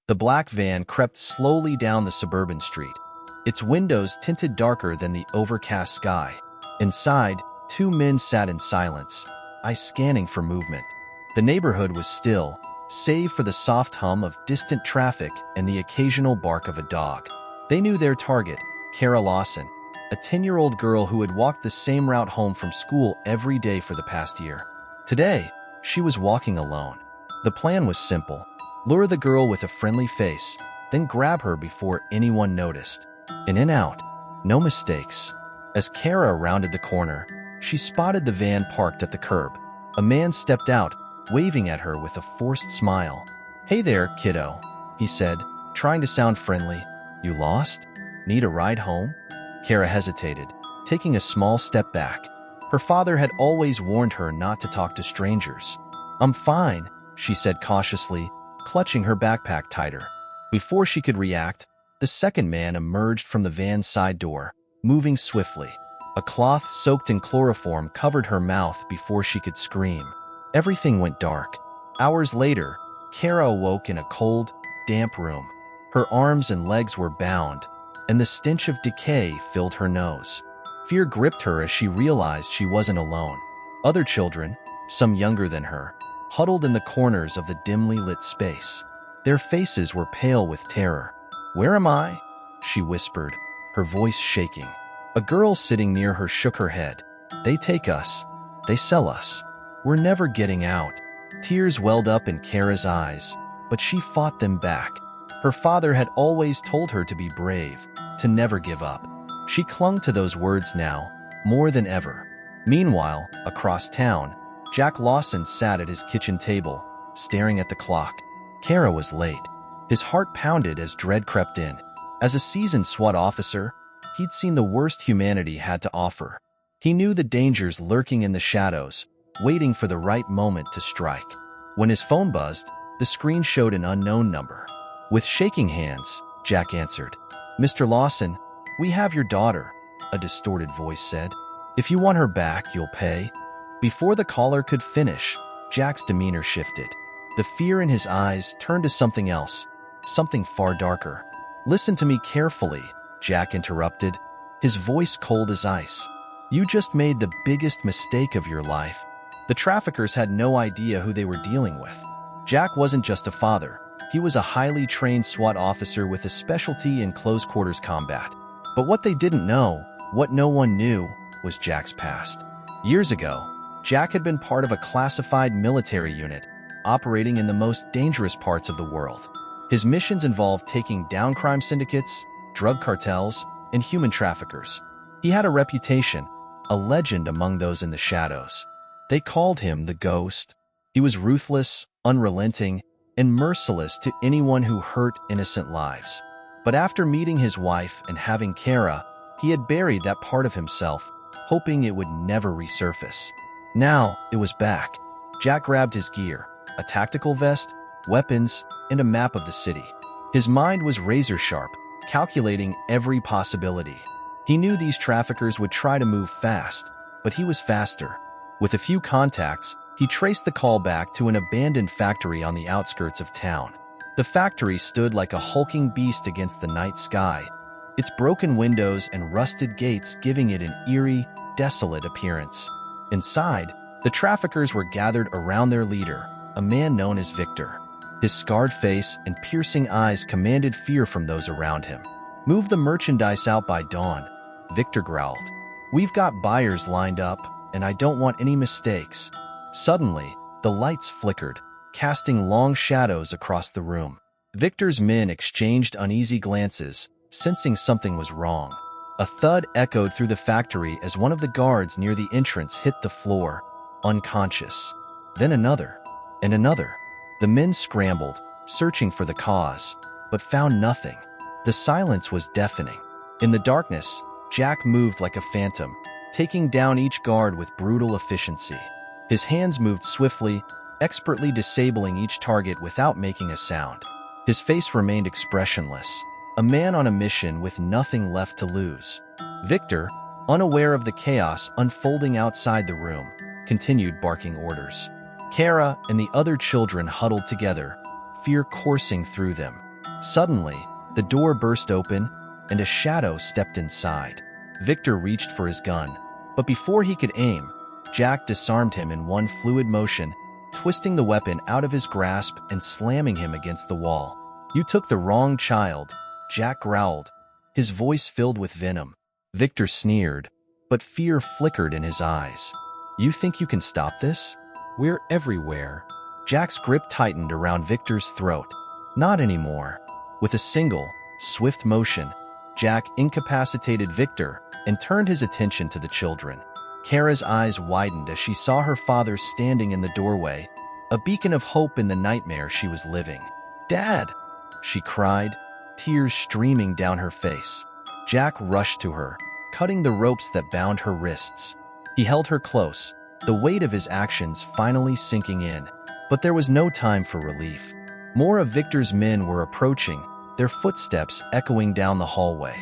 The black van crept slowly down the suburban street, its windows tinted darker than the overcast sky. Inside, two men sat in silence, eyes scanning for movement. The neighborhood was still, save for the soft hum of distant traffic and the occasional bark of a dog. They knew their target, Kara Lawson, a 10-year-old girl who had walked the same route home from school every day for the past year. Today, she was walking alone. The plan was simple: lure the girl with a friendly face, then grab her before anyone noticed. In and out, no mistakes. As Kara rounded the corner, she spotted the van parked at the curb. A man stepped out, waving at her with a forced smile. "Hey there, kiddo," he said, trying to sound friendly. "You lost? Need a ride home?" Kara hesitated, taking a small step back. Her father had always warned her not to talk to strangers. "I'm fine," she said cautiously, clutching her backpack tighter. Before she could react, the second man emerged from the van's side door, moving swiftly. A cloth soaked in chloroform covered her mouth before she could scream. Everything went dark. Hours later, Kara awoke in a cold, damp room. Her arms and legs were bound, and the stench of decay filled her nose. Fear gripped her as she realized she wasn't alone. Other children, some younger than her, huddled in the corners of the dimly lit space. Their faces were pale with terror. "Where am I?" she whispered, her voice shaking. A girl sitting near her shook her head. "They take us. They sell us. We're never getting out." Tears welled up in Kara's eyes, but she fought them back. Her father had always told her to be brave, to never give up. She clung to those words now, more than ever. Meanwhile, across town, Jack Lawson sat at his kitchen table, staring at the clock. Kara was late. His heart pounded as dread crept in. As a seasoned SWAT officer, he'd seen the worst humanity had to offer. He knew the dangers lurking in the shadows, waiting for the right moment to strike. When his phone buzzed, the screen showed an unknown number. With shaking hands, Jack answered. "Mr. Lawson, we have your daughter," a distorted voice said. "If you want her back, you'll pay." Before the caller could finish, Jack's demeanor shifted. The fear in his eyes turned to something else, something far darker. "Listen to me carefully," Jack interrupted, his voice cold as ice. "You just made the biggest mistake of your life." The traffickers had no idea who they were dealing with. Jack wasn't just a father. He was a highly trained SWAT officer with a specialty in close-quarters combat. But what they didn't know, what no one knew, was Jack's past. Years ago, Jack had been part of a classified military unit, operating in the most dangerous parts of the world. His missions involved taking down crime syndicates, drug cartels, and human traffickers. He had a reputation, a legend among those in the shadows. They called him the Ghost. He was ruthless, unrelenting, and merciless to anyone who hurt innocent lives. But after meeting his wife and having Kara, he had buried that part of himself, hoping it would never resurface. Now, it was back. Jack grabbed his gear, a tactical vest, weapons, and a map of the city. His mind was razor-sharp, calculating every possibility. He knew these traffickers would try to move fast, but he was faster. With a few contacts, he traced the call back to an abandoned factory on the outskirts of town. The factory stood like a hulking beast against the night sky, its broken windows and rusted gates giving it an eerie, desolate appearance. Inside, the traffickers were gathered around their leader, a man known as Victor. His scarred face and piercing eyes commanded fear from those around him. "Move the merchandise out by dawn," Victor growled. "We've got buyers lined up, and I don't want any mistakes." Suddenly, the lights flickered, casting long shadows across the room. Victor's men exchanged uneasy glances, sensing something was wrong. A thud echoed through the factory as one of the guards near the entrance hit the floor, unconscious. Then another, and another. The men scrambled, searching for the cause, but found nothing. The silence was deafening. In the darkness, Jack moved like a phantom, taking down each guard with brutal efficiency. His hands moved swiftly, expertly disabling each target without making a sound. His face remained expressionless, a man on a mission with nothing left to lose. Victor, unaware of the chaos unfolding outside the room, continued barking orders. Kara and the other children huddled together, fear coursing through them. Suddenly, the door burst open, and a shadow stepped inside. Victor reached for his gun, but before he could aim, Jack disarmed him in one fluid motion, twisting the weapon out of his grasp and slamming him against the wall. "You took the wrong child," Jack growled, his voice filled with venom. Victor sneered, but fear flickered in his eyes. "You think you can stop this? We're everywhere." Jack's grip tightened around Victor's throat. "Not anymore." With a single, swift motion, Jack incapacitated Victor and turned his attention to the children. Kara's eyes widened as she saw her father standing in the doorway, a beacon of hope in the nightmare she was living. "Dad!" she cried, tears streaming down her face. Jack rushed to her, cutting the ropes that bound her wrists. He held her close, the weight of his actions finally sinking in. But there was no time for relief. More of Victor's men were approaching, their footsteps echoing down the hallway.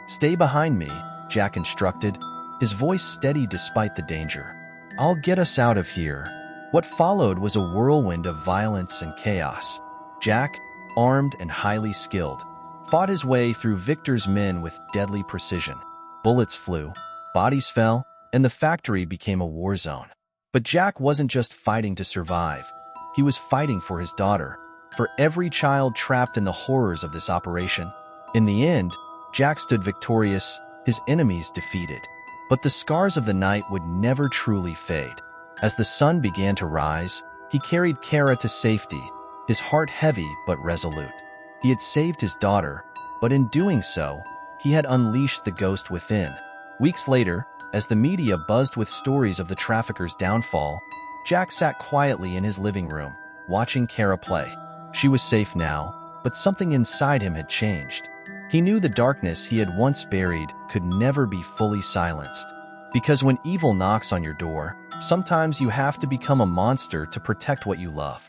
"Stay behind me," Jack instructed, his voice steady despite the danger. "I'll get us out of here." What followed was a whirlwind of violence and chaos. Jack, armed and highly skilled, fought his way through Victor's men with deadly precision. Bullets flew, bodies fell, and the factory became a war zone. But Jack wasn't just fighting to survive. He was fighting for his daughter, for every child trapped in the horrors of this operation. In the end, Jack stood victorious, his enemies defeated. But the scars of the night would never truly fade. As the sun began to rise, he carried Kara to safety, his heart heavy but resolute. He had saved his daughter, but in doing so, he had unleashed the ghost within. Weeks later, as the media buzzed with stories of the traffickers' downfall, Jack sat quietly in his living room, watching Kara play. She was safe now, but something inside him had changed. He knew the darkness he had once buried could never be fully silenced. Because when evil knocks on your door, sometimes you have to become a monster to protect what you love.